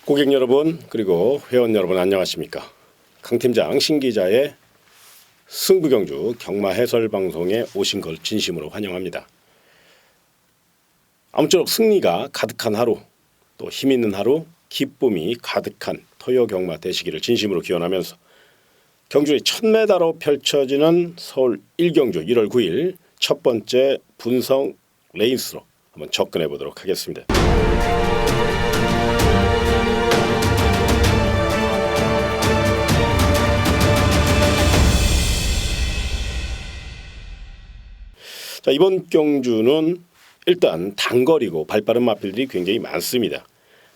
고객 여러분 그리고 회원 여러분 안녕하십니까. 강 팀장 신 기자의 승부경주 경마 해설 방송에 오신 걸 진심으로 환영합니다. 아무쪼록 승리가 가득한 하루, 또 힘있는 하루, 기쁨이 가득한 토요 경마 되시기를 진심으로 기원하면서 경주의 첫 메다로 펼쳐지는 서울 1경주 1월 9일 첫 번째 분성 레이스로 한번 접근해 보도록 하겠습니다. 자, 이번 경주는 일단 단거리고 발빠른 마필들이 굉장히 많습니다.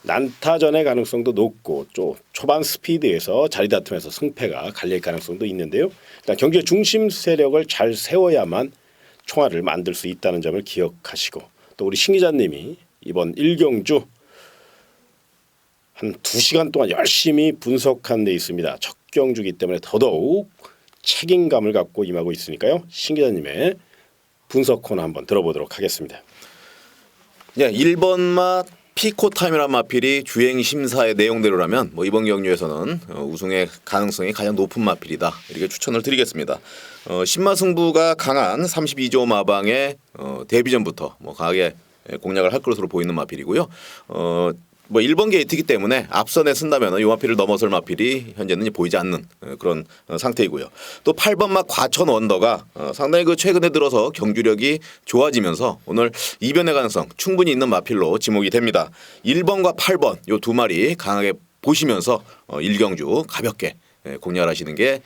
난타전의 가능성도 높고 또 초반 스피드에서 자리 다툼에서 승패가 갈릴 가능성도 있는데요. 일단 경주의 중심 세력을 잘 세워야만 총알을 만들 수 있다는 점을 기억하시고, 또 우리 신 기자님이 이번 1경주 한 2시간 동안 열심히 분석한 데 있습니다. 첫 경주이기 때문에 더더욱 책임감을 갖고 임하고 있으니까요. 신 기자님의 분석 코너 한번 들어보도록 하겠습니다. 네, 1번마 피코타임이라는 마필이 주행 심사의 내용대로라면 이번 경주에서는 우승의 가능성이 가장 높은 마필이다, 이렇게 추천을 드리겠습니다. 신마승부가 강한 32조 마방의 데뷔전부터 강하게 공략을 할 것으로 보이는 마필이고요. 1번 게이트이기 때문에 앞선에 쓴다면 이 마필을 넘어설 마필이 현재는 보이지 않는 그런 상태이고요. 또 8번마 과천 원더가 상당히 최근에 들어서 경주력이 좋아지면서 오늘 이변의 가능성 충분히 있는 마필로 지목이 됩니다. 1번과 8번 이 두 마리 강하게 보시면서 1경주 가볍게 공략을 하시는 게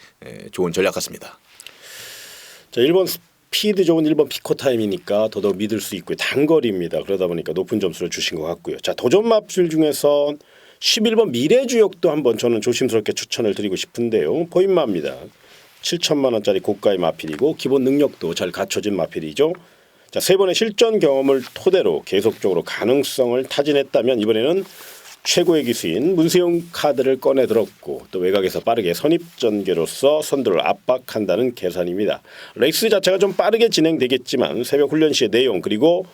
좋은 전략 같습니다. 자, 1번 스피드 좋은 1번 피코타임이니까 더더욱 믿을 수 있고요. 단거리입니다. 그러다 보니까 높은 점수를 주신 것 같고요. 자, 도전 마필 중에서 11번 미래주역도 한번 저는 조심스럽게 추천을 드리고 싶은데요. 포인마입니다. 7천만 원짜리 고가의 마필이고 기본 능력도 잘 갖춰진 마필이죠. 자, 세 번의 실전 경험을 토대로 계속적으로 가능성을 타진했다면 이번에는 최고의 기수인 문세용 카드를 꺼내 들었고, 또 외곽에서 빠르게 선입전개로서 선두를 압박한다는 계산입니다. 레이스 자체가 좀 빠르게 진행되겠지만 새벽 훈련 시의 내용 그리고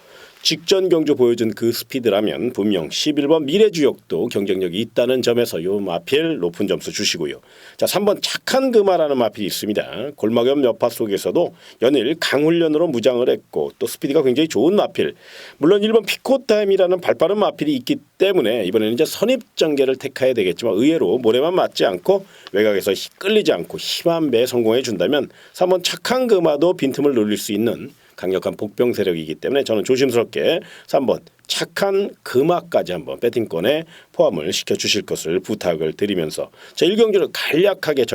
직전 경주 보여준 그 스피드라면 분명 11번 미래주역도 경쟁력이 있다는 점에서 요 마필 높은 점수 주시고요. 자, 3번 착한 금화라는 마필이 있습니다. 골막 옆 여파 속에서도 연일 강훈련으로 무장을 했고 또 스피드가 굉장히 좋은 마필. 물론 1번 피코타임이라는 발빠른 마필이 있기 때문에 이번에는 이제 선입전개를 택해야 되겠지만 의외로 모래만 맞지 않고 외곽에서 끌리지 않고 힘한 배에 성공해 준다면 3번 착한 금화도 빈틈을 노릴 수 있는 강력한 복병 세력이기 때문에 저는 조심스럽게 3번 착한 금화까지 한번 배팅권에 포함을 시켜주실 것을 부탁을 드리면서 자, 1경주를 간략하게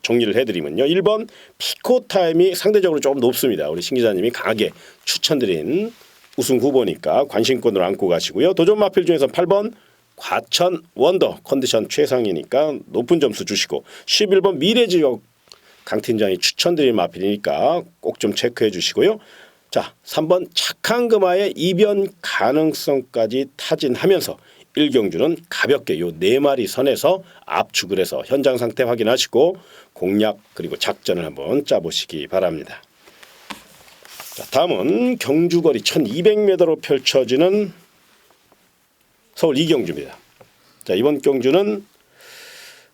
정리를 해드리면요. 1번 피코타임이 상대적으로 조금 높습니다. 우리 신 기자님이 강하게 추천드린 우승 후보니까 관심권으로 안고 가시고요. 도전 마필 중에서 8번 과천 원더 컨디션 최상이니까 높은 점수 주시고 11번 미래지역 강 팀장이 추천드린 마필이니까 꼭 좀 체크해 주시고요. 자, 3번 착한 금화의 이변 가능성까지 타진하면서 1경주는 가볍게 요 4마리 선에서 압축을 해서 현장 상태 확인하시고 공략 그리고 작전을 한번 짜보시기 바랍니다. 자, 다음은 경주거리 1200m로 펼쳐지는 서울 2경주입니다. 자, 이번 경주는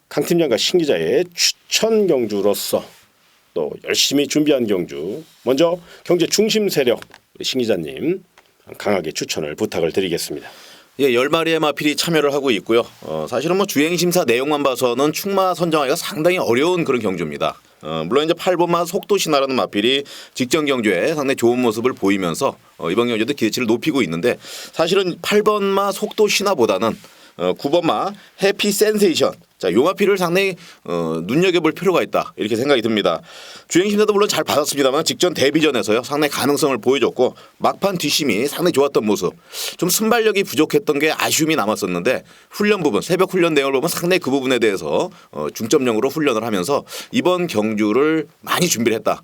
강 팀장과 신 기자의 추천 경주로서 또 열심히 준비한 경주, 먼저 경제 중심 세력 신 기자님 강하게 추천을 부탁을 드리겠습니다. 예, 10마리의 마필이 참여를 하고 있고요. 사실은 주행 심사 내용만 봐서는 충마 선정하기가 상당히 어려운 그런 경주입니다. 물론 이제 8번마 속도신화라는 마필이 직전 경주에 상당히 좋은 모습을 보이면서 이번 경주도 기대치를 높이고 있는데, 사실은 8번마 속도신화보다는 9번마 해피 센세이션, 자, 요 마필을 상당히 눈여겨볼 필요가 있다, 이렇게 생각이 듭니다. 주행 심사도 물론 잘 받았습니다만 직전 데뷔전에서요 상당히 가능성을 보여줬고 막판 뒷심이 상당히 좋았던 모습, 좀 순발력이 부족했던 게 아쉬움이 남았었는데 훈련 부분, 새벽 훈련 내용을 보면 상당히 그 부분에 대해서 중점적으로 훈련을 하면서 이번 경주를 많이 준비를 했다.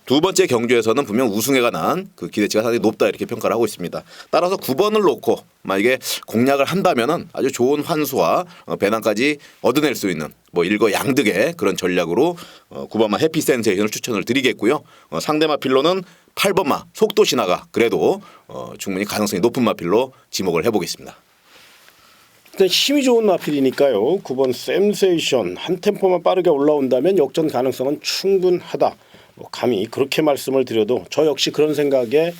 두 번째 경주에서는 분명 우승에 관한 그 기대치가 상당히 높다, 이렇게 평가를 하고 있습니다. 따라서 9번을 놓고 만약에 공략을 한다면은 아주 좋은 환수와 배낭까지 얻어낼 수 있는 일거양득의 그런 전략으로 9번마 해피 센세이션을 추천을 드리겠고요. 상대 마필로는 8번마 속도 신화가 그래도 충분히 가능성이 높은 마필로 지목을 해보겠습니다. 일단 힘이 좋은 마필이니까요. 9번 샘세이션 한 템포만 빠르게 올라온다면 역전 가능성은 충분하다. 뭐 감히 그렇게 말씀을 드려도 저 역시 그런 생각에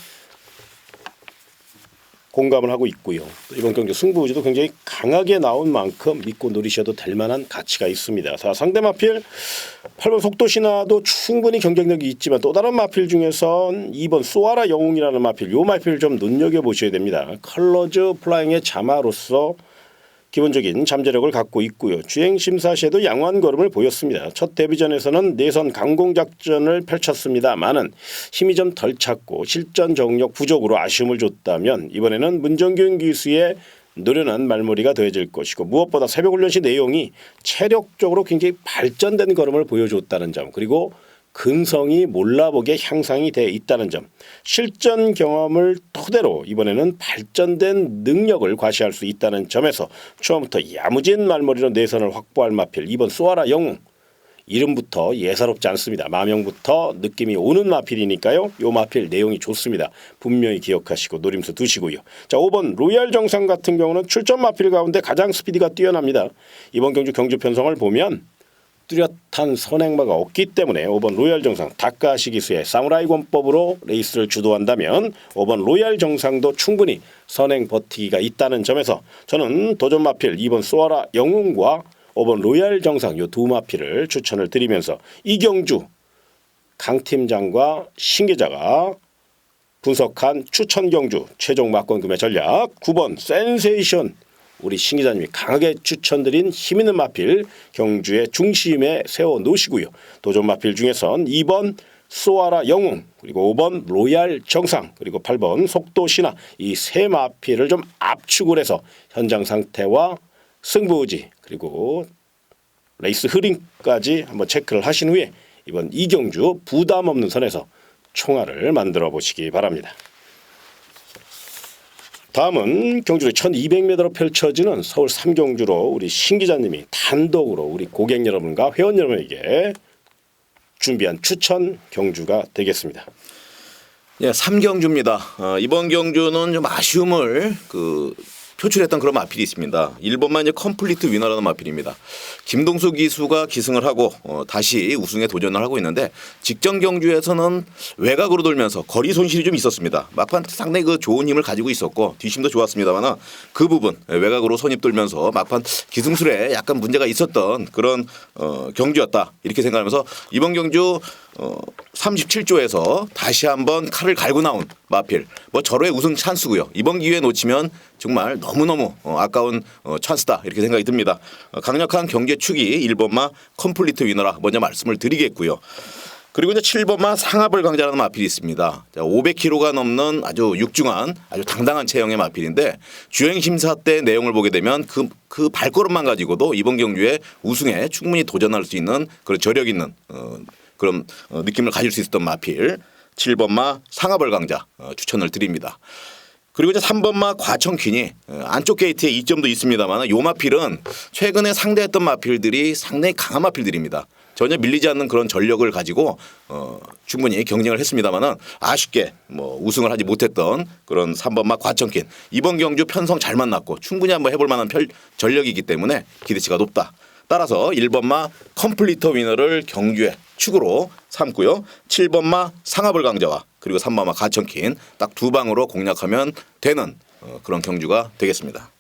공감을 하고 있고요. 이번 경기 승부지도 굉장히 강하게 나온 만큼 믿고 노리셔도 될 만한 가치가 있습니다. 자, 상대 마필 8번 속도신화도 충분히 경쟁력이 있지만 또 다른 마필 중에선 2번 소아라 영웅이라는 마필, 요 마필을 좀 눈여겨보셔야 됩니다. 컬러즈 플라잉의 자마로서 기본적인 잠재력을 갖고 있고요. 주행 심사 시에도 양호한 걸음을 보였습니다. 첫 데뷔전에서는 내선 강공 작전을 펼쳤습니다만은 힘이 좀 덜 찼고 실전 정력 부족으로 아쉬움을 줬다면 이번에는 문정균 기수의 노련한 말머리가 더해질 것이고 무엇보다 새벽훈련 시 내용이 체력적으로 굉장히 발전된 걸음을 보여줬다는 점, 그리고 근성이 몰라보게 향상이 돼 있다는 점, 실전 경험을 토대로 이번에는 발전된 능력을 과시할 수 있다는 점에서 처음부터 야무진 말머리로 내선을 확보할 마필 2번 소아라 영웅, 이름부터 예사롭지 않습니다. 마명부터 느낌이 오는 마필이니까요. 요 마필 내용이 좋습니다. 분명히 기억하시고 노림수 두시고요. 자, 5번 로얄 정상 같은 경우는 출전 마필 가운데 가장 스피디가 뛰어납니다. 이번 경주 경주 편성을 보면 뚜렷한 선행마가 없기 때문에 5번 로얄 정상 다카시 기수의 사무라이 권법으로 레이스를 주도한다면 5번 로얄 정상도 충분히 선행 버티기가 있다는 점에서 저는 도전 마필 2번 소아라 영웅과 5번 로얄 정상 요 두 마필을 추천을 드리면서 이 경주 강 팀장과 신 기자가 분석한 추천 경주 최종 막권 금의 전략 9번 센세이션, 우리 신 기자님이 강하게 추천드린 힘있는 마필 경주의 중심에 세워 놓으시고요. 도전 마필 중에선 2번 소아라 영웅, 그리고 5번 로얄 정상, 그리고 8번 속도 신화, 이 세 마필을 좀 압축을 해서 현장 상태와 승부 의지 그리고 레이스 흐름까지 한번 체크를 하신 후에 이번 이경주 부담 없는 선에서 총알을 만들어 보시기 바랍니다. 다음은 경주로 1200m로 펼쳐지는 서울 3경주로 우리 신 기자님이 단독으로 우리 고객 여러분과 회원 여러분에게 준비한 추천 경주가 되겠습니다. 예, 3경주입니다. 이번 경주는 좀 아쉬움을 표출했던 그런 마필이 있습니다. 1번만 이제 컴플리트 위너라는 마필입니다. 김동수 기수가 기승을 하고 다시 우승에 도전을 하고 있는데 직전 경주에서는 외곽으로 돌면서 거리 손실이 좀 있었습니다. 막판 상당히 좋은 힘을 가지고 있었고 뒷심도 좋았습니다만 그 부분 외곽으로 선입 돌면서 막판 기승술에 약간 문제가 있었던 그런 경주였다 이렇게 생각하면서 이번 경주 37조에서 다시 한번 칼을 갈고 나온 마필, 뭐 절호의 우승 찬스고요. 이번 기회 놓치면 정말 너무너무 아까운 찬스다 이렇게 생각이 듭니다. 강력한 경제 축이 1번마 컴플리트 위너라 먼저 말씀을 드리겠고요. 그리고 이제 7번마 상하벌 강자라는 마필이 있습니다. 500kg가 넘는 아주 육중한 아주 당당한 체형의 마필인데 주행 심사 때 내용을 보게 되면 그 발걸음만 가지고도 이번 경주에 우승에 충분히 도전할 수 있는 그런 저력 있는 그런 느낌을 가질 수 있었던 마필 7번마 상하벌 강자 추천을 드립니다. 그리고 이제 3번마 과청퀸이 안쪽 게이트에 이점도 있습니다만 이 마필은 최근에 상대했던 마필들이 상당히 강한 마필들입니다. 전혀 밀리지 않는 그런 전력을 가지고 충분히 경쟁을 했습니다만은 아쉽게 뭐 우승을 하지 못했던 그런 3번마 과청퀸 이번 경주 편성 잘 만났고 충분히 한번 해볼 만한 전력이기 때문에 기대치가 높다. 따라서 1번마 컴플리터 위너를 경주의 축으로 삼고요. 7번마 상하벌 강자와 그리고 3번마 가천킨 딱 두 방으로 공략하면 되는 그런 경주가 되겠습니다.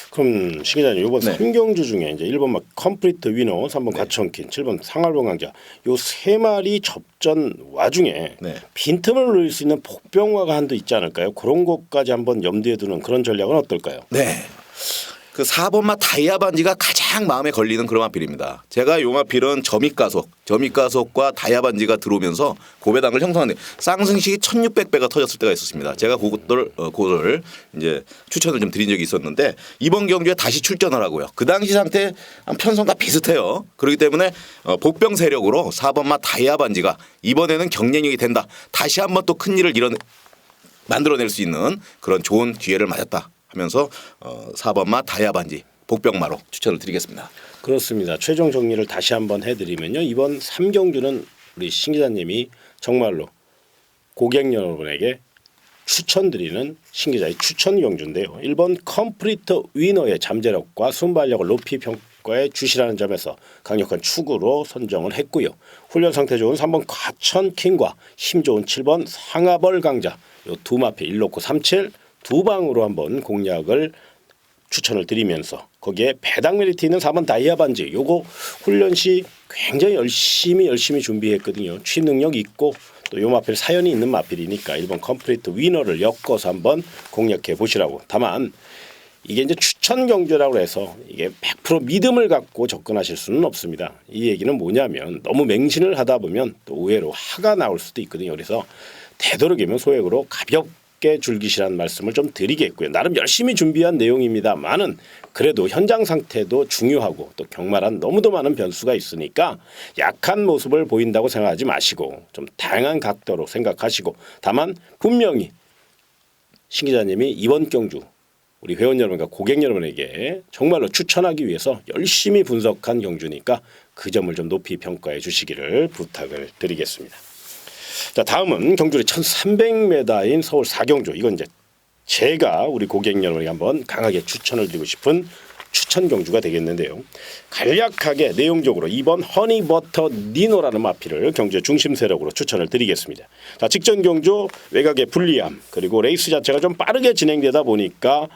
그럼 신 기자님 이번 네. 3경주 중에 이제 1번 컴플리트 위너, 3번 네. 가천킨, 7번 상하벌 강자 요 세 마리 접전 와중에 네. 빈틈을 누릴 수 있는 복병화가 한도 있지 않을까요? 그런 것까지 한번 염두에 두는 그런 전략은 어떨까요? 네. 그 4번마 다이아 반지가 가장 마음에 걸리는 그런 마필입니다. 제가 요 마필은 점입가속과 다이아 반지가 들어오면서 고배당을 형성하는데 쌍승식이 1600배가 터졌을 때가 있었습니다. 제가 그거를 이제 추천을 좀 드린 적이 있었는데 이번 경주에 다시 출전을 하고요. 그 당시 상태 편성과 비슷해요. 그렇기 때문에 복병 세력으로 4번마 다이아 반지가 이번에는 경쟁력이 된다. 다시 한번 또 큰 일을 만들어낼 수 있는 그런 좋은 기회를 맞았다. 하면서 4번마 다이아 반지 복병마로 추천을 드리겠습니다. 그렇습니다. 최종 정리를 다시 한번 해드리면요. 이번 3경주는 우리 신 기자님이 정말로 고객 여러분에게 추천드리는 신기자의 추천 경주인데요. 1번 컴플리트 위너의 잠재력과 순발력을 높이 평가해 주시라는 점에서 강력한 축으로 선정을 했고요. 훈련 상태 좋은 3번 과천 킹과 힘 좋은 7번 상하벌 강자 요 두 마필 1놓고 37 두 방으로 한번 공략을 추천을 드리면서 거기에 배당 메리트 있는 4번 다이아 반지 요거 훈련 시 굉장히 열심히 준비했거든요. 취입 능력 있고 또 요 마필 사연이 있는 마필이니까 1번 컴플리트 위너를 엮어서 한번 공략해 보시라고. 다만 이게 이제 추천 경주라고 해서 이게 100% 믿음을 갖고 접근하실 수는 없습니다. 이 얘기는 뭐냐면 너무 맹신을 하다 보면 또 의외로 화가 나올 수도 있거든요. 그래서 되도록이면 소액으로 가볍게 즐기시라는 말씀을 좀 드리겠고요. 나름 열심히 준비한 내용입니다만은 그래도 현장 상태도 중요하고 또 경마란 너무도 많은 변수가 있으니까 약한 모습을 보인다고 생각하지 마시고 좀 다양한 각도로 생각하시고 다만 분명히 신 기자님이 이번 경주 우리 회원 여러분과 고객 여러분에게 정말로 추천하기 위해서 열심히 분석한 경주니까 그 점을 좀 높이 평가해 주시기를 부탁을 드리겠습니다. 자, 다음은 경주리 1300m인 서울 4경주. 이건 이제 제가 우리 고객 여러분에게 한번 강하게 추천을 드리고 싶은 추천 경주가 되겠는데요. 간략하게 내용적으로 2번 허니버터 니노라는 마필을 경주의 중심 세력으로 추천을 드리겠습니다. 자, 직전 경주 외곽의 불리함 그리고 레이스 자체가 좀 빠르게 진행되다 보니까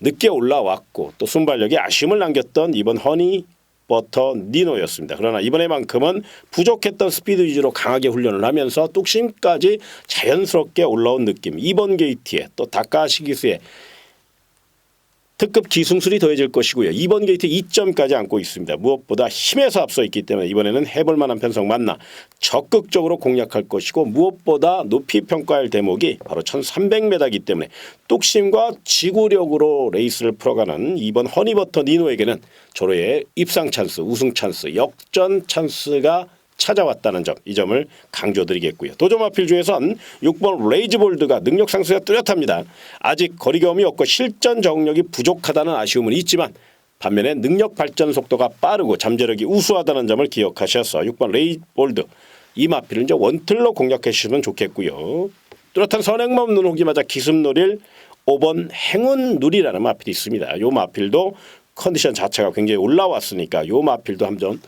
늦게 올라왔고 또 순발력에 아쉬움을 남겼던 2번 허니버터 니노였습니다. 그러나 이번에만큼은 부족했던 스피드 위주로 강하게 훈련을 하면서 뚝심까지 자연스럽게 올라온 느낌. 2번 게이트에 또 다카시 기수의 특급 기승술이 더해질 것이고요. 2번 게이트 2점까지 안고 있습니다. 무엇보다 힘에서 앞서 있기 때문에 이번에는 해볼 만한 편성 맞나 적극적으로 공략할 것이고 무엇보다 높이 평가할 대목이 바로 1300m이기 때문에 뚝심과 지구력으로 레이스를 풀어가는 2번 허니버터 니노에게는 조로의 입상 찬스, 우승 찬스, 역전 찬스가 찾아왔다는 점, 이 점을 강조드리겠고요. 도전 마필 중에선 6번 레이즈볼드가 능력 상승이 뚜렷합니다. 아직 거리감이 없고 실전 정력이 부족하다는 아쉬움은 있지만 반면에 능력 발전 속도가 빠르고 잠재력이 우수하다는 점을 기억하셔서 6번 레이즈볼드 이 마필을 이제 원틀로 공략해 주시면 좋겠고요. 뚜렷한 선행만 없는 호기 맞아 기습 노릴 5번 행운 누리라는 마필이 있습니다. 이 마필도 컨디션 자체가 굉장히 올라왔으니까 이 마필도 한번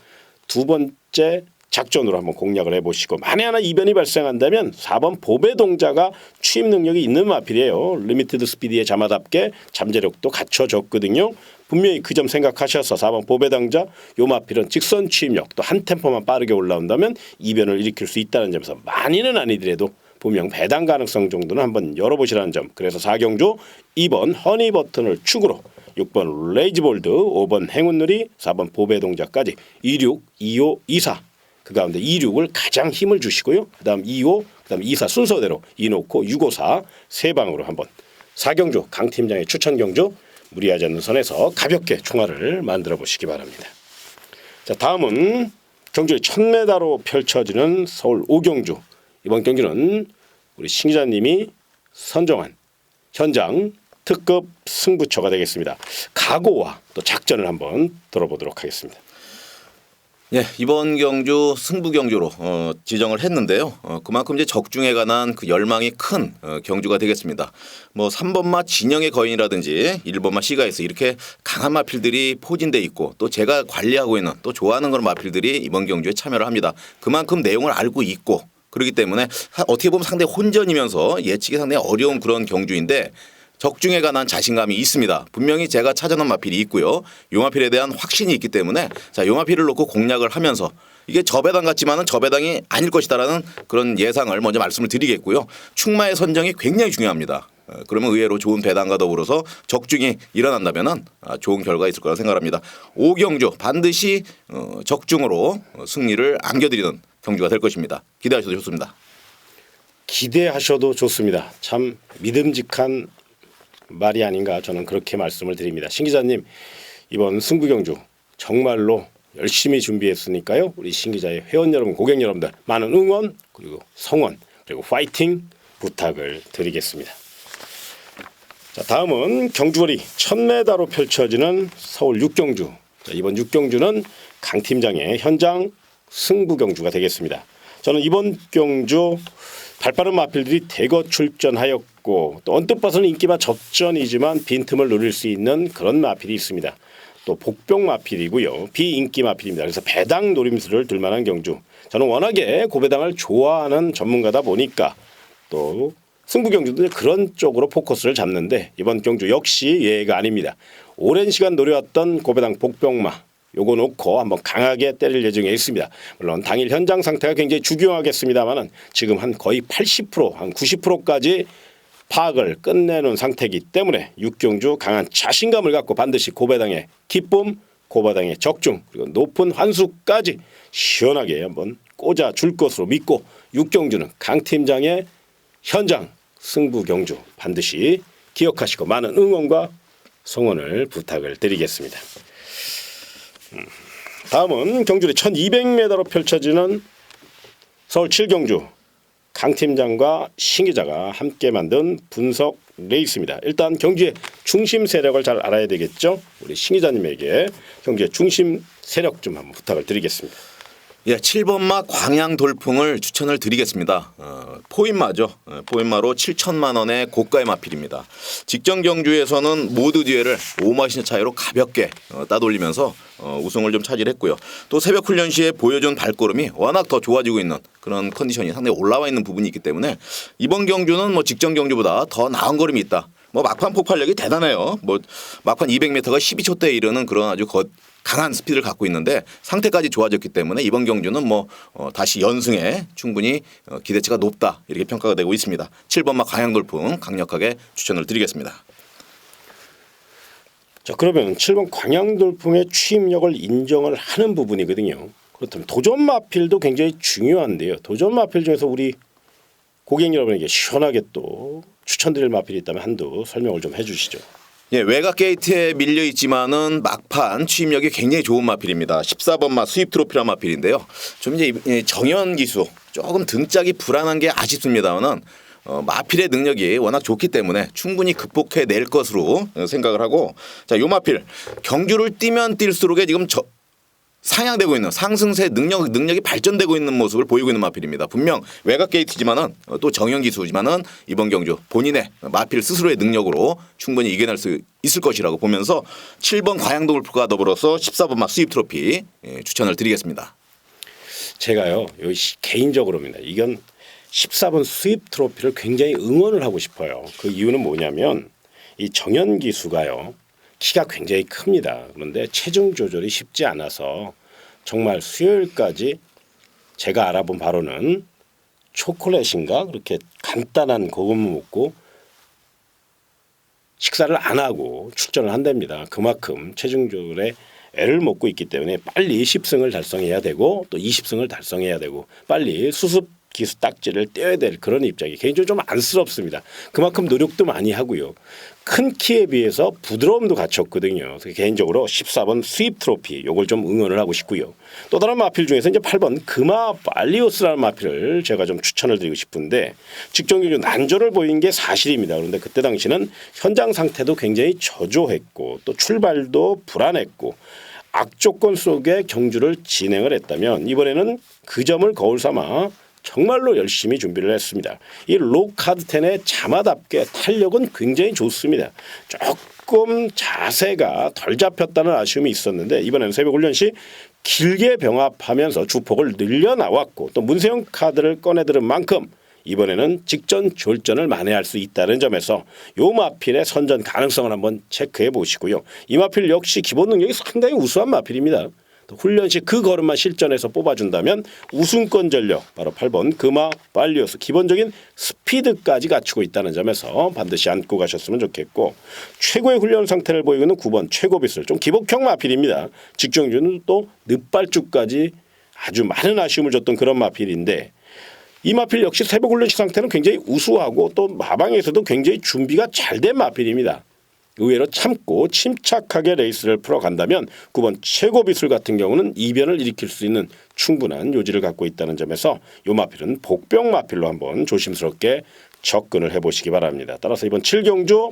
두 번째 작전으로 한번 공략을 해보시고 만에 하나 이변이 발생한다면 4번 보배 동자가 취입 능력이 있는 마필이에요. 리미티드 스피드의 자마답게 잠재력도 갖춰졌거든요. 분명히 그 점 생각하셔서 4번 보배 동자 요 마필은 직선 취입력 또 한 템포만 빠르게 올라온다면 이변을 일으킬 수 있다는 점에서 많이는 아니더라도 분명 배당 가능성 정도는 한번 열어보시라는 점. 그래서 4경주 2번 허니버튼을 축으로 6번 레이즈볼드 5번 행운누리 4번 보배 동자까지 26, 25, 24 그 가운데 26을 가장 힘을 주시고요. 그다음 25, 그다음 24 순서대로 2놓고 654 세 방으로 한번 4경주 강 팀장의 추천 경주 무리하지 않는 선에서 가볍게 총알을 만들어 보시기 바랍니다. 자, 다음은 경주의 1000m로 펼쳐지는 서울 5경주. 이번 경주는 우리 신 기자님이 선정한 현장 특급 승부처가 되겠습니다. 각오와 또 작전을 한번 들어보도록 하겠습니다. 예, 이번 경주 승부 경주로 지정을 했는데요. 그만큼 이제 적중에 관한 그 열망이 큰 경주가 되겠습니다. 뭐 3번마 진영의 거인이라든지 1번마 시가이스 이렇게 강한 마필들이 포진돼 있고 또 제가 관리하고 있는 또 좋아하는 그런 마필들이 이번 경주에 참여를 합니다. 그만큼 내용을 알고 있고 그렇기 때문에 어떻게 보면 상당히 혼전이면서 예측이 상당히 어려운 그런 경주인데 적중에 관한 자신감이 있습니다. 분명히 제가 찾아놓은 마필이 있고요. 요 마필에 대한 확신이 있기 때문에 자, 요 마필을 놓고 공략을 하면서 이게 저배당 같지만은 저배당이 아닐 것이다라는 그런 예상을 먼저 말씀을 드리겠고요. 충마의 선정이 굉장히 중요합니다. 그러면 의외로 좋은 배당과 더불어서 적중이 일어난다면은 좋은 결과가 있을 거라 생각합니다. 5경주 반드시 적중으로 승리를 안겨드리는 경주가 될 것입니다. 기대하셔도 좋습니다. 기대하셔도 좋습니다. 참 믿음직한 말이 아닌가 저는 그렇게 말씀을 드립니다. 신 기자님 이번 승부 경주 정말로 열심히 준비했으니까요. 우리 신 기자의 회원 여러분, 고객 여러분들 많은 응원 그리고 성원 그리고 파이팅 부탁을 드리겠습니다. 자, 다음은 경주거리 1000m로 펼쳐지는 서울 6경주. 자, 이번 6경주는 강 팀장의 현장 승부 경주가 되겠습니다. 저는 이번 경주 발빠른 마필들이 대거 출전하였고 또 언뜻 봐서는 인기만 접전이지만 빈틈을 노릴 수 있는 그런 마필이 있습니다. 또 복병 마필이고요. 비인기 마필입니다. 그래서 배당 노림수를 들만한 경주. 저는 워낙에 고배당을 좋아하는 전문가다 보니까 또 승부 경주도 그런 쪽으로 포커스를 잡는데 이번 경주 역시 예외가 아닙니다. 오랜 시간 노려왔던 고배당 복병마 요거 놓고 한번 강하게 때릴 예정에 있습니다. 물론 당일 현장 상태가 굉장히 중요하겠습니다만은 지금 한 거의 80%, 한 90%까지 파악을 끝내놓은 상태이기 때문에 육경주 강한 자신감을 갖고 반드시 고배당의 기쁨, 고배당의 적중 그리고 높은 환수까지 시원하게 한번 꽂아줄 것으로 믿고 육경주는 강 팀장의 현장 승부 경주 반드시 기억하시고 많은 응원과 성원을 부탁을 드리겠습니다. 다음은 경주리 1200m로 펼쳐지는 서울 7경주 강 팀장과 신 기자가 함께 만든 분석 레이스입니다. 일단 경주의 중심 세력을 잘 알아야 되겠죠. 우리 신 기자님에게 경주의 중심 세력 좀 한번 부탁을 드리겠습니다. 예, 7번마 광양 돌풍을 추천을 드리겠습니다. 포인마죠. 포인마로 7천만 원의 고가의 마필입니다. 직전 경주에서는 모두 뒤에를 5마신 차이로 가볍게 따돌리면서 우승을 좀 차지했고요. 또 새벽 훈련 시에 보여준 발걸음이 워낙 더 좋아지고 있는 그런 컨디션이 상당히 올라와 있는 부분이 있기 때문에 이번 경주는 뭐 직전 경주보다 더 나은 걸음이 있다. 뭐 막판 폭발력이 대단해요. 뭐 막판 200m가 12초대에 이르는 그런 아주 강한 스피드를 갖고 있는데 상태까지 좋아졌기 때문에 이번 경주는 뭐 다시 연승에 충분히 기대치가 높다 이렇게 평가가 되고 있습니다. 7번마 광양돌풍 강력하게 추천을 드리겠습니다. 자 그러면 7번 광양돌풍의 취임력을 인정을 하는 부분이거든요. 그렇다면 도전 마필도 굉장히 중요한데요. 도전 마필 중에서 우리 고객 여러분에게 시원하게 또 추천드릴 마필이 있다면 한두 설명을 좀 해주시죠. 예, 외곽 게이트에 밀려 있지만은 막판 취임력이 굉장히 좋은 마필입니다. 14번마 수입 트로피란 마필인데요. 좀 이제 정현 기수 조금 등짝이 불안한 게 아쉽습니다만은 마필의 능력이 워낙 좋기 때문에 충분히 극복해 낼 것으로 생각을 하고 자, 요 마필 경주를 뛰면 뛸수록에 지금 상향되고 있는 상승세 능력이 발전되고 있는 모습을 보이고 있는 마필입니다. 분명 외곽 게이트지만은 또 정형 기수지만은 이번 경주 본인의 마필 스스로의 능력으로 충분히 이겨낼 수 있을 것이라고 보면서 7번 광양돌풍과 더불어서 14번마 수입 트로피 추천을 드리겠습니다. 제가요 개인적으로입니다. 이건 14번 수입 트로피를 굉장히 응원을 하고 싶어요. 그 이유는 뭐냐면 이 정현 기수가요. 키가 굉장히 큽니다. 그런데 체중 조절이 쉽지 않아서 정말 수요일까지 제가 알아본 바로는 초콜릿인가 그렇게 간단한 그것만 먹고 식사를 안 하고 출전을 한답니다. 그만큼 체중 조절에 애를 먹고 있기 때문에 빨리 10승을 달성해야 되고 또 20승을 달성해야 되고 빨리 수습 기수 딱지를 떼어야 될 그런 입장이 개인적으로 좀 안쓰럽습니다. 그만큼 노력도 많이 하고요. 큰 키에 비해서 부드러움도 갖췄거든요. 그래서 개인적으로 14번 수입 트로피 요걸 좀 응원을 하고 싶고요. 또 다른 마필 중에서 이제 8번 금화 발리오스라는 마필을 제가 좀 추천을 드리고 싶은데 직전 경주 난조를 보인 게 사실입니다. 그런데 그때 당시는 현장 상태도 굉장히 저조했고 또 출발도 불안했고 악조건 속에 경주를 진행을 했다면 이번에는 그 점을 거울 삼아 정말로 열심히 준비를 했습니다. 이 로카드 10의 자마답게 탄력은 굉장히 좋습니다. 조금 자세가 덜 잡혔다는 아쉬움이 있었는데 이번에는 새벽 훈련 시 길게 병합하면서 주폭을 늘려 나왔고 또 문세영 카드를 꺼내들은 만큼 이번에는 직전 졸전을 만회할 수 있다는 점에서 요 마필의 선전 가능성을 한번 체크해 보시고요. 이 마필 역시 기본 능력이 상당히 우수한 마필입니다. 훈련 시 그 걸음만 실전에서 뽑아준다면 우승권 전력 바로 8번 금화 발리오스 기본적인 스피드까지 갖추고 있다는 점에서 반드시 안고 가셨으면 좋겠고 최고의 훈련 상태를 보이고 있는 9번 최고비슬 좀 기복형 마필입니다. 직전주는 또 늪발주까지 아주 많은 아쉬움을 줬던 그런 마필인데 이 마필 역시 새벽 훈련 시 상태는 굉장히 우수하고 또 마방에서도 굉장히 준비가 잘 된 마필입니다. 의외로 참고 침착하게 레이스를 풀어간다면 9번 최고비술 같은 경우는 이변을 일으킬 수 있는 충분한 요지를 갖고 있다는 점에서 요 마필은 복병 마필로 한번 조심스럽게 접근을 해보시기 바랍니다. 따라서 이번 7경주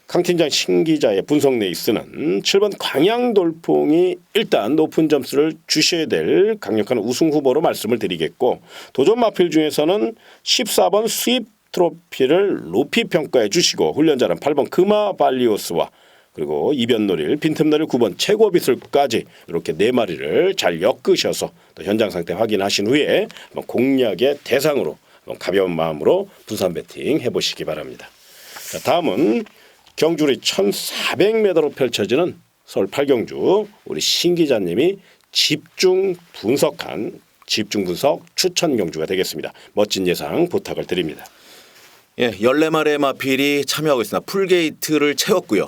강팀장 신기자의 분석 레이스는 7번 광양돌풍이 일단 높은 점수를 주셔야 될 강력한 우승 후보로 말씀을 드리겠고, 도전 마필 중에서는 14번 스윕 트로피를 높이 평가해 주시고, 훈련자는 8번 금화 발리오스와 그리고 이변노릴, 빈틈노릴 9번 최고비술까지 이렇게 4마리를 잘 엮으셔서 또 현장 상태 확인하신 후에 공략의 대상으로 가벼운 마음으로 분산 배팅 해보시기 바랍니다. 자, 다음은 경주리 1400m로 펼쳐지는 서울 8경주 우리 신 기자님이 집중 분석 추천 경주가 되겠습니다. 멋진 예상 부탁을 드립니다. 예, 14마리의 마필이 참여하고 있습니다. 풀게이트를 채웠고요.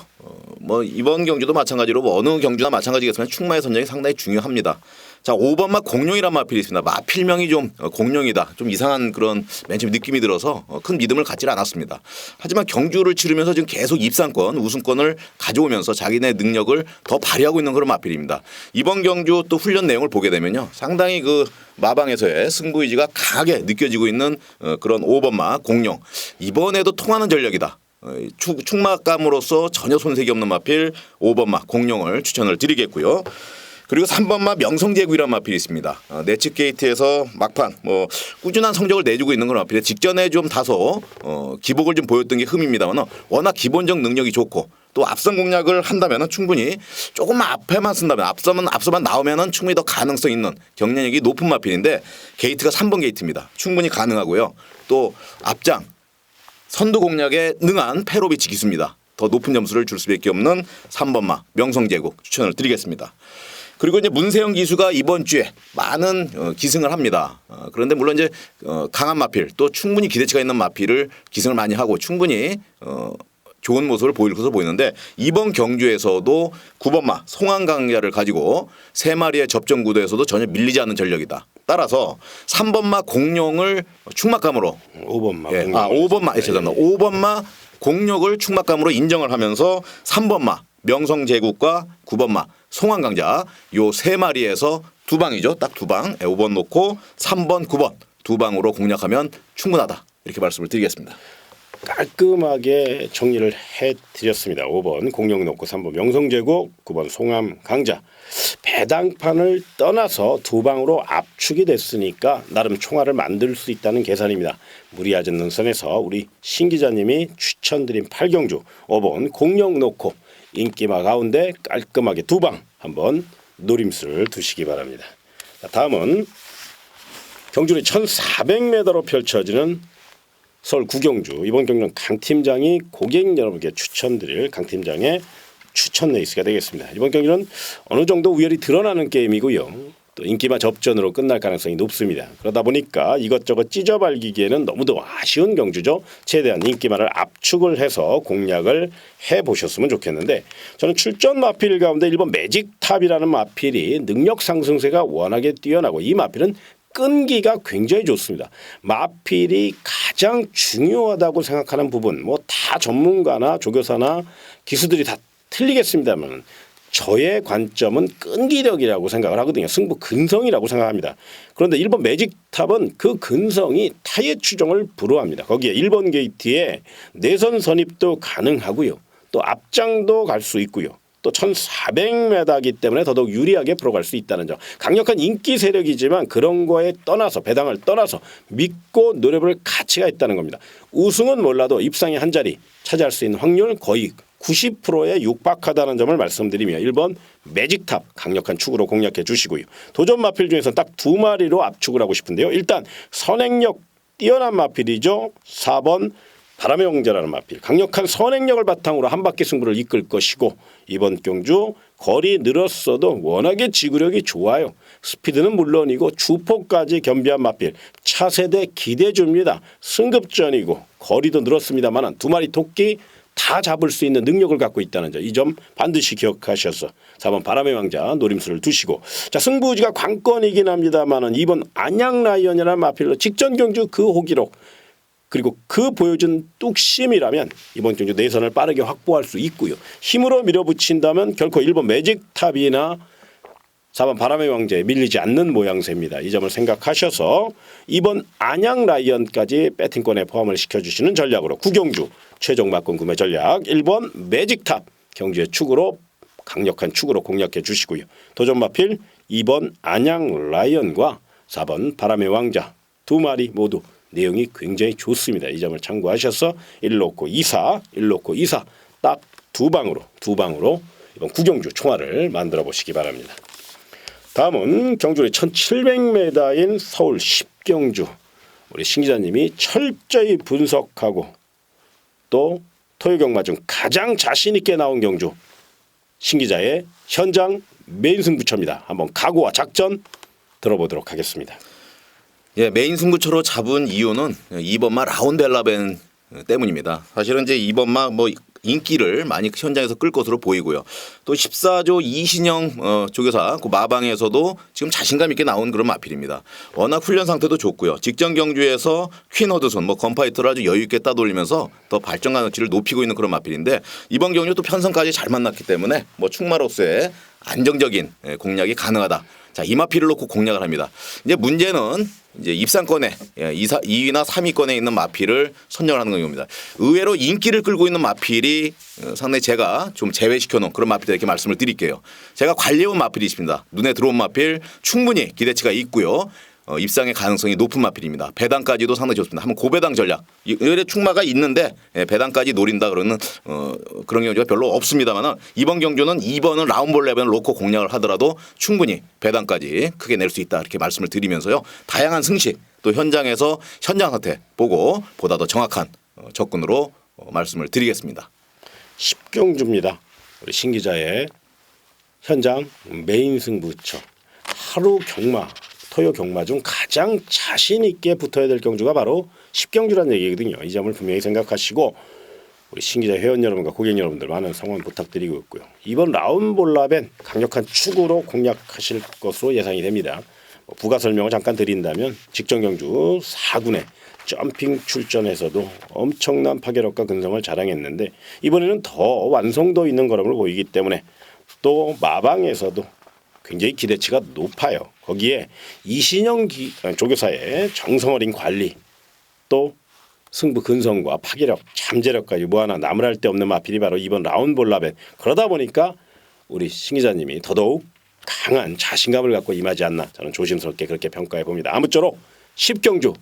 뭐 이번 경주도 마찬가지로 뭐 어느 경주나 마찬가지겠지만 충마의 선정이 상당히 중요합니다. 자, 5번마 공룡이란 마필이 있습니다. 마필명이 좀 공룡이다, 좀 이상한 그런 맨 처음 느낌이 들어서 큰 믿음을 갖질 않았습니다. 하지만 경주를 치르면서 지금 계속 입상권, 우승권을 가져오면서 자기네 능력을 더 발휘하고 있는 그런 마필입니다. 이번 경주 또 훈련 내용을 보게 되면요, 상당히 그 마방에서의 승부 의지가 강하게 느껴지고 있는 그런 5번마 공룡, 이번에도 통하는 전력이다. 충마감으로서 전혀 손색이 없는 마필 5번마 공룡을 추천을 드리겠고요. 그리고 3번마 명성제국이라는 마필이 있습니다. 내측 게이트에서 막판 뭐 꾸준한 성적을 내주고 있는 그런 마필에 직전에 좀 다소 기복을 좀 보였던 게 흠입니다만, 워낙 기본적 능력이 좋고 또 앞선 공략을 한다면 충분히 조금만 앞에만 쓴다면, 앞서만 나오면 충분히 더 가능성 있는 경쟁력이 높은 마필인데, 게이트가 3번 게이트입니다. 충분히 가능하고요. 또 앞장 선두 공략에 능한 페로비치 기수입니다. 더 높은 점수를 줄 수밖에 없는 3번마 명성제국 추천을 드리겠습니다. 그리고 이제 문세영 기수가 이번 주에 많은 기승을 합니다. 그런데 물론 이제 강한 마필, 또 충분히 기대치가 있는 마필을 기승을 많이 하고 충분히 좋은 모습을 보일 것으로 보이는데, 이번 경주에서도 9번마 송환강자를 가지고 3마리의 접전 구도에서도 전혀 밀리지 않는 전력이다. 따라서 3번마 공룡을 충막감으로 5번마 예, 5번마 죄송합니다. 5번마 공룡을 충막감으로 인정을 하면서 3번마 명성제국과 9번마 송환강자 요 3마리에서 2방이죠. 딱 2방. 5번 놓고 3번, 9번 2방으로 공략하면 충분하다. 이렇게 말씀을 드리겠습니다. 깔끔하게 정리를 해드렸습니다. 5번 공룡 놓고 3번 명성제국, 9번 송암강자. 배당판을 떠나서 2방으로 압축이 됐으니까 나름 총알을 만들 수 있다는 계산입니다. 무리하지 않는 선에서 우리 신 기자님이 추천드린 8경주 5번 공룡 놓고 인기마 가운데 깔끔하게 2방 한번 노림수를 두시기 바랍니다. 다음은 경주리 1400m로 펼쳐지는 서울 9경주. 이번 경주는 강 팀장이 고객 여러분께 추천드릴 강 팀장의 추천 레이스가 되겠습니다. 이번 경주는 어느 정도 우열이 드러나는 게임이고요. 또 인기마 접전으로 끝날 가능성이 높습니다. 그러다 보니까 이것저것 찢어발기기에는 너무도 아쉬운 경주죠. 최대한 인기마를 압축을 해서 공략을 해보셨으면 좋겠는데, 저는 출전 마필 가운데 1번 매직탑이라는 마필이 능력 상승세가 워낙에 뛰어나고, 이 마필은 끈기가 굉장히 좋습니다. 마필이 가장 중요하다고 생각하는 부분, 뭐 다 전문가나 조교사나 기수들이 다 틀리겠습니다만, 저의 관점은 끈기력이라고 생각을 하거든요. 승부 근성이라고 생각합니다. 그런데 1번 매직탑은 그 근성이 타의 추종을 불허합니다. 거기에 1번 게이트에 내선 선입도 가능하고요. 또 앞장도 갈 수 있고요. 또 1400m이기 때문에 더더욱 유리하게 풀어갈 수 있다는 점. 강력한 인기 세력이지만 그런 거에 떠나서, 배당을 떠나서 믿고 노려볼 가치가 있다는 겁니다. 우승은 몰라도 입상의 한 자리 차지할 수 있는 확률 거의 90%에 육박하다는 점을 말씀드리며 1번 매직탑 강력한 축으로 공략해 주시고요. 도전 마필 중에서 딱 2마리로 압축을 하고 싶은데요. 일단 선행력 뛰어난 마필이죠. 4번 바람의 왕자라는 마필. 강력한 선행력을 바탕으로 한 바퀴 승부를 이끌 것이고, 이번 경주 거리 늘었어도 워낙에 지구력이 좋아요. 스피드는 물론이고 주포까지 겸비한 마필. 차세대 기대줍니다. 승급전이고 거리도 늘었습니다만 2마리 토끼 다 잡을 수 있는 능력을 갖고 있다는 점, 이 점 반드시 기억하셔서 4번 바람의 왕자 노림수를 두시고, 자, 승부지가 관건이긴 합니다만은 2번 안양라이언이라는 마필로 직전 경주 그 호기록 그리고 그 보여준 뚝심이라면 이번 경주 내선을 빠르게 확보할 수 있고요. 힘으로 밀어붙인다면 결코 1번 매직탑이나 4번 바람의 왕자에 밀리지 않는 모양새입니다. 이 점을 생각하셔서 2번 안양 라이언까지 배팅권에 포함을 시켜주시는 전략으로 구경주 최종 막권 구매 전략 1번 매직탑 경주의 축으로 강력한 축으로 공략해 주시고요. 도전 마필 2번 안양 라이언과 4번 바람의 왕자 두 마리 모두 내용이 굉장히 좋습니다. 이 점을 참고하셔서 1놓고 2사 1놓고 2사 딱 두 방으로 이번 구경주 총알을 만들어 보시기 바랍니다. 다음은 경주의 1700m인 서울 10경주 우리 신 기자님이 철저히 분석하고 또 토요 경마 중 가장 자신 있게 나온 경주 신 기자의 현장 메인 승부처입니다. 한번 각오와 작전 들어보도록 하겠습니다. 예, 메인 승부처로 잡은 이유는 2번마 라운델라벤 때문입니다. 사실은 이제 2번마 뭐 인기를 많이 현장에서 끌 것으로 보이고요. 또 14조 이신영 조교사 그 마방에서도 지금 자신감 있게 나온 그런 마필입니다. 워낙 훈련 상태도 좋고요. 직전 경주에서 퀸 허드손 뭐 건파이터를 아주 여유 있게 따돌리면서 더 발전 가능치를 높이고 있는 그런 마필인데 이번 경주 또 편성까지 잘 만났기 때문에 뭐 충마로서의 안정적인 공략이 가능하다. 자, 이 마필을 놓고 공략을 합니다. 이제 문제는 이제 입상권에 2위나 3위권에 있는 마필을 선정하는 겁니다. 의외로 인기를 끌고 있는 마필이 상당히 제가 좀 제외시켜 놓은 그런 마필들 이렇게 말씀을 드릴게요. 제가 관리해온 마필이 있습니다. 눈에 들어온 마필 충분히 기대치가 있고요. 입상의 가능성이 높은 마필입니다. 배당까지도 상당히 좋습니다. 한번 고배당 전략. 의외로 충마가 있는데 배당까지 노린다 그러는 그런 경우가 별로 없습니다만 이번 경주는 2번은 라운볼 레벨을 놓고 공략을 하더라도 충분히 배당까지 크게 낼 수 있다 이렇게 말씀을 드리면서요. 다양한 승식 또 현장에서 현장 상태 보고 보다 더 정확한 접근으로 말씀을 드리겠습니다. 10경주입니다. 우리 신 기자의 현장 메인 승부처 하루 경마 토요 경마 중 가장 자신 있게 붙어야 될 경주가 바로 10경주라는 얘기거든요. 이 점을 분명히 생각하시고 우리 신 기자 회원 여러분과 고객 여러분들 많은 성원 부탁드리고 있고요. 이번 라운볼라벤 강력한 축으로 공략하실 것으로 예상이 됩니다. 부가 설명을 잠깐 드린다면 직전 경주 4군에 점핑 출전에서도 엄청난 파괴력과 근성을 자랑했는데 이번에는 더 완성도 있는 걸음을 보이기 때문에 또 마방에서도 굉장히 기대치가 높아요. 거기에 이신영 조교사의 정성 어린 관리 또 승부 근성과 파괴력, 잠재력까지 뭐 하나 나무랄 데 없는 마필이 바로 이번 라운볼라벤. 그러다 보니까 우리 신 기자님이 더더욱 강한 자신감을 갖고 임하지 않나 저는 조심스럽게 그렇게 평가해 봅니다. 아무쪼록 10경주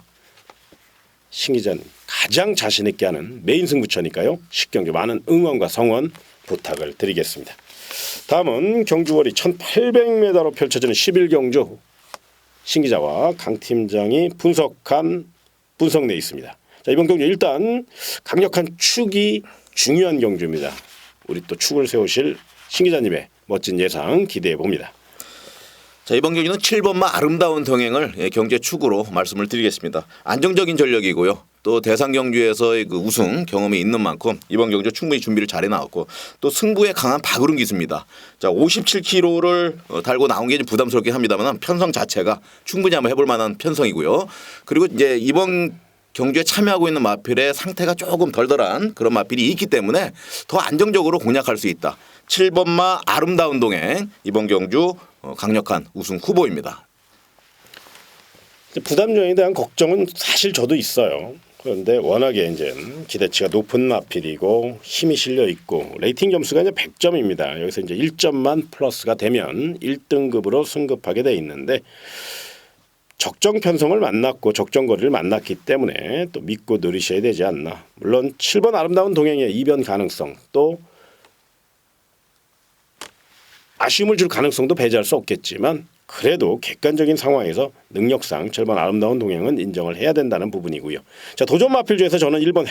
신 기자님 가장 자신 있게 하는 메인 승부처니까요. 10경주 많은 응원과 성원 부탁을 드리겠습니다. 다음은 경주월이 1800m로 펼쳐지는 11경주 신 기자와 강 팀장이 분석한 분석내에 있습니다. 자, 이번 경주 일단 강력한 축이 중요한 경주입니다. 우리 또 축을 세우실 신 기자님의 멋진 예상 기대해 봅니다. 자, 이번 경기는 7번마 아름다운 동행을 경제 축으로 말씀을 드리겠습니다. 안정적인 전력이고요. 또 대상 경주에서의 그 우승 경험이 있는 만큼 이번 경주 충분히 준비를 잘해 나왔고 또 승부에 강한 박으른 기수입니다. 자, 57kg를 달고 나온 게 좀 부담스럽긴 합니다만 편성 자체가 충분히 한번 해볼 만한 편성이고요. 그리고 이제 이번 경주에 참여하고 있는 마필의 상태가 조금 덜덜한 그런 마필이 있기 때문에 더 안정적으로 공략할 수 있다. 7번마 아름다운 동행 이번 경주 강력한 우승 후보입니다. 부담력에 대한 걱정은 사실 저도 있어요. 그런데 워낙에 이제 기대치가 높은 마필이고 힘이 실려 있고 레이팅 점수가 이제 100점입니다. 여기서 이제 1점만 플러스가 되면 1등급으로 승급하게 돼 있는데 적정 편성을 만났고 적정 거리를 만났기 때문에 또 믿고 누리셔야 되지 않나. 물론 7번 아름다운 동행의 이변 가능성 또 아쉬움을 줄 가능성도 배제할 수 없겠지만 그래도 객관적인 상황에서 능력상 7번 아름다운 동행은 인정을 해야 된다는 부분이고요. 자, 도전 마필 중에서 저는 1번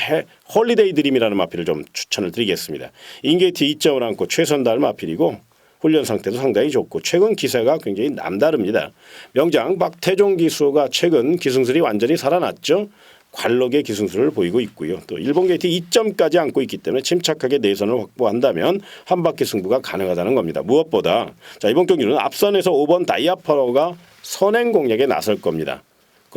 홀리데이 드림이라는 마필을 좀 추천을 드리겠습니다. 인게이트 2점을 안고 최선 다할 마필이고 훈련 상태도 상당히 좋고 최근 기세가 굉장히 남다릅니다. 명장 박태종 기수가 최근 기승술이 완전히 살아났죠. 관록의 기승술을 보이고 있고요. 또 일본 게이트 2점까지 안고 있기 때문에 침착하게 내선을 확보한다면 한 바퀴 승부가 가능하다는 겁니다. 무엇보다 자, 이번 경기는 앞선에서 5번 다이아파로가 선행 공략에 나설 겁니다.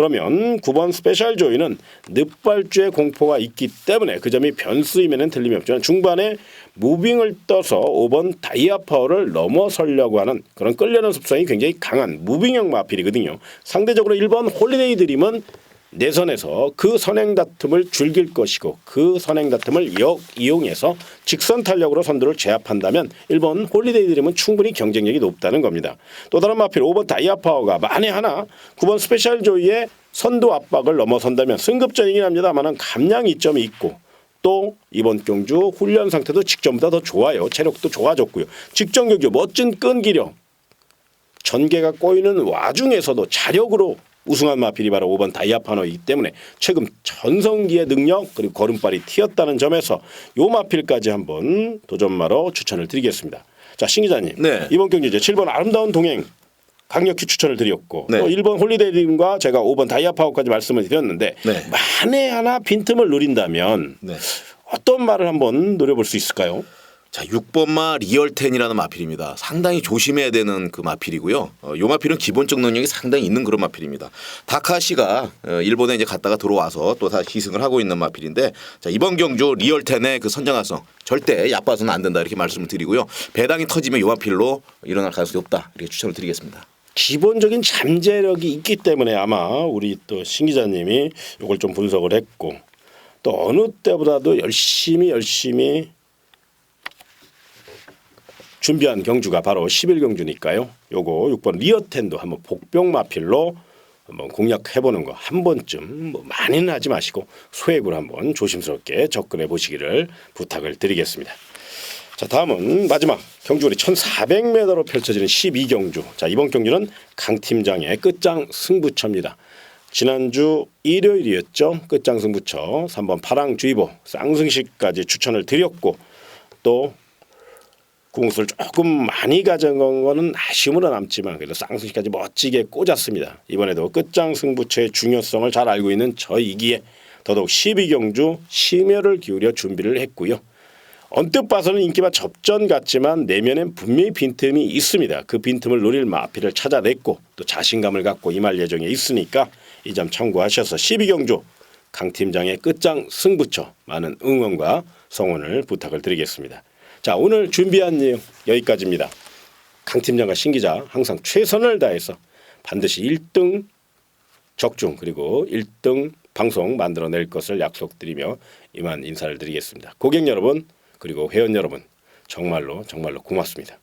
그러면 9번 스페셜 조이는 늪발주의 공포가 있기 때문에 그 점이 변수임에는 틀림이 없지만 중반에 무빙을 떠서 5번 다이아 파워를 넘어서려고 하는 그런 끌려는 습성이 굉장히 강한 무빙형 마필이거든요. 상대적으로 1번 홀리데이 드림은 내선에서 그 선행 다툼을 즐길 것이고 그 선행 다툼을 이용해서 직선 탄력으로 선두를 제압한다면 1번 홀리데이 드림은 충분히 경쟁력이 높다는 겁니다. 또 다른 마필 5번 다이아 파워가 만에 하나 9번 스페셜 조이의 선두 압박을 넘어선다면 승급전이긴 합니다만 감량 이점이 있고 또 이번 경주 훈련 상태도 직전보다 더 좋아요. 체력도 좋아졌고요. 직전 경주 멋진 끈기력 전개가 꼬이는 와중에서도 자력으로 우승한 마필이 바로 5번 다이아파너이기 때문에 최근 전성기의 능력 그리고 걸음발이 튀었다는 점에서 요 마필까지 한번 도전마로 추천을 드리겠습니다. 자, 신 기자님. 네. 이번 경주 이제 7번 아름다운 동행 강력히 추천을 드렸고 네. 또 1번 홀리데이님과 제가 5번 다이아파워까지 말씀을 드렸는데 네. 만에 하나 빈틈을 노린다면 네. 어떤 말을 한번 노려볼 수 있을까요? 자, 6번마 리얼텐이라는 마필입니다. 상당히 조심해야 되는 그 마필이고요. 요 마필은 기본적 능력이 상당히 있는 그런 마필입니다. 다카시가 일본에 이제 갔다가 들어와서 또 다시 희승을 하고 있는 마필인데 자, 이번 경주 리얼텐의 그 선정화성 절대 얕봐서는 안 된다 이렇게 말씀을 드리고요. 배당이 터지면 요 마필로 일어날 가능성이 없다 이렇게 추천을 드리겠습니다. 기본적인 잠재력이 있기 때문에 아마 우리 또 신 기자님이 이걸 좀 분석을 했고 또 어느 때보다도 열심히 준비한 경주가 바로 11경주니까요. 요거 6번 리어텐도 한번 복병 마필로 한번 공략해보는 거 한 번쯤 뭐 많이는 하지 마시고 소액으로 한번 조심스럽게 접근해 보시기를 부탁을 드리겠습니다. 자, 다음은 마지막 경주거리 1400m로 펼쳐지는 12경주. 자, 이번 경주는 강 팀장의 끝장 승부처입니다. 지난주 일요일이었죠. 끝장 승부처 3번 파랑주의보 쌍승식까지 추천을 드렸고 또 궁수를 조금 많이 가져간 거는 아쉬움으로 남지만 그래도 쌍승식까지 멋지게 꽂았습니다. 이번에도 끝장 승부처의 중요성을 잘 알고 있는 저이기에 더더욱 12경주 심혈을 기울여 준비를 했고요. 언뜻 봐서는 인기가 접전 같지만 내면엔 분명히 빈틈이 있습니다. 그 빈틈을 노릴 마필을 찾아냈고 또 자신감을 갖고 임할 예정에 있으니까 이 점 참고하셔서 12경주 강 팀장의 끝장 승부처 많은 응원과 성원을 부탁을 드리겠습니다. 자, 오늘 준비한 내용 여기까지입니다. 강 팀장과 신 기자 항상 최선을 다해서 반드시 1등 적중 그리고 1등 방송 만들어낼 것을 약속드리며 이만 인사를 드리겠습니다. 고객 여러분 그리고 회원 여러분 정말로 고맙습니다.